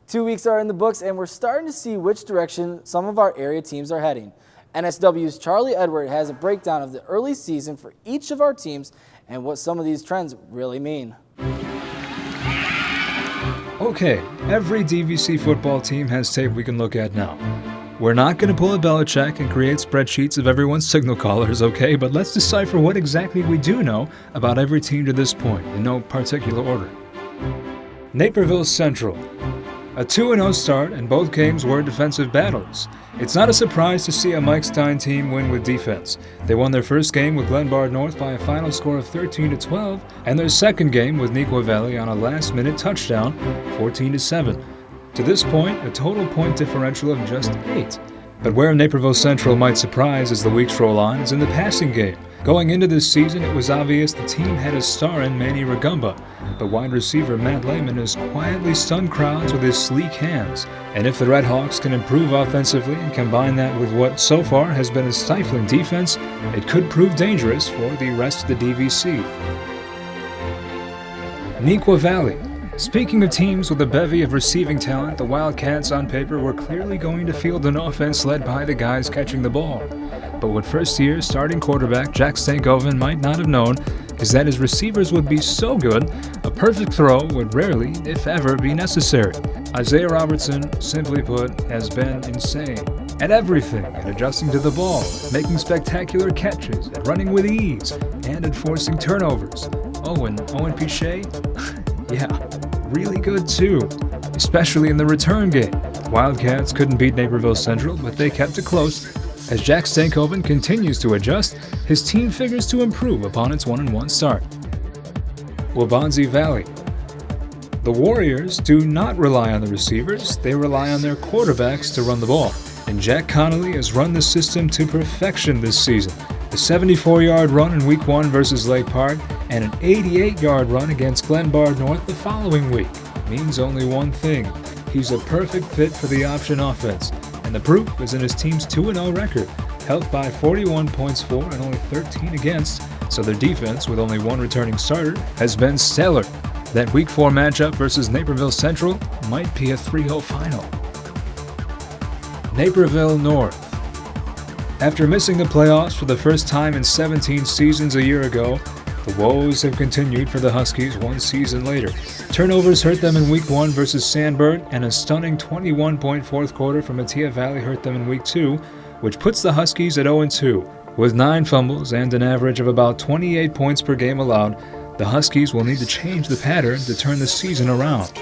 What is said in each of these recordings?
2 weeks are in the books, and we're starting to see which direction some of our area teams are heading. NSW's Charlie Edward has a breakdown of the early season for each of our teams and what some of these trends really mean. Okay, every DVC football team has tape we can look at now. We're not going to pull a Belichick and create spreadsheets of everyone's signal callers, okay? But let's decipher what exactly we do know about every team to this point, in no particular order. Naperville Central. A 2-0 start, and both games were defensive battles. It's not a surprise to see a Mike Stein team win with defense. They won their first game with Glenbard North by a final score of 13-12, and their second game with Neuqua Valley on a last-minute touchdown, 14-7. To this point, a total point differential of just 8. But where Naperville Central might surprise as the weeks roll on is in the passing game. Going into this season, it was obvious the team had a star in Manny Ragumba, but wide receiver Matt Lehman has quietly stunned crowds with his sleek hands. And if the Red Hawks can improve offensively and combine that with what so far has been a stifling defense, it could prove dangerous for the rest of the DVC. Neuqua Valley. Speaking of teams with a bevy of receiving talent, the Wildcats on paper were clearly going to field an offense led by the guys catching the ball. But what first-year starting quarterback Jack Stankoven might not have known is that his receivers would be so good, a perfect throw would rarely, if ever, be necessary. Isaiah Robertson, simply put, has been insane at everything, at adjusting to the ball, making spectacular catches, at running with ease, and at forcing turnovers. Oh, and Owen Pichet? Yeah, really good too, especially in the return game. Wildcats couldn't beat Naperville Central, but they kept it close. As Jack Stankoven continues to adjust, his team figures to improve upon its 1-1 start. Waubonsie Valley. The Warriors do not rely on the receivers, they rely on their quarterbacks to run the ball. And Jack Connolly has run the system to perfection this season. A 74-yard run in Week 1 versus Lake Park and an 88-yard run against Glenbard North the following week means only one thing. He's a perfect fit for the option offense, and the proof is in his team's 2-0 record, helped by 41 points for and only 13 against, so their defense, with only one returning starter, has been stellar. That Week 4 matchup versus Naperville Central might be a 3-0 final. Naperville North. After missing the playoffs for the first time in 17 seasons a year ago, the woes have continued for the Huskies one season later. Turnovers hurt them in Week 1 versus Sandburg, and a stunning 21-point fourth quarter from Mattia Valley hurt them in Week 2, which puts the Huskies at 0-2. With 9 fumbles and an average of about 28 points per game allowed, the Huskies will need to change the pattern to turn the season around.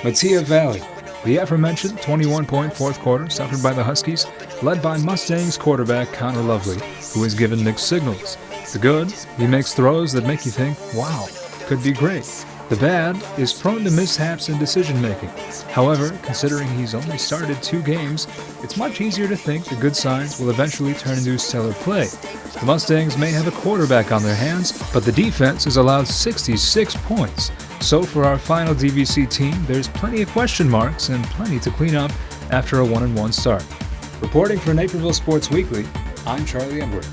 Mattia Valley. The aforementioned 21-point fourth quarter suffered by the Huskies, led by Mustangs quarterback Connor Lovely, who is given mixed signals. The good, he makes throws that make you think, wow, could be great. The bad is prone to mishaps in decision-making. However, considering he's only started 2 games, it's much easier to think the good signs will eventually turn into stellar play. The Mustangs may have a quarterback on their hands, but the defense has allowed 66 points. So for our final DVC team, there's plenty of question marks and plenty to clean up after a 1-1 start. Reporting for Naperville Sports Weekly, I'm Charlie Edward.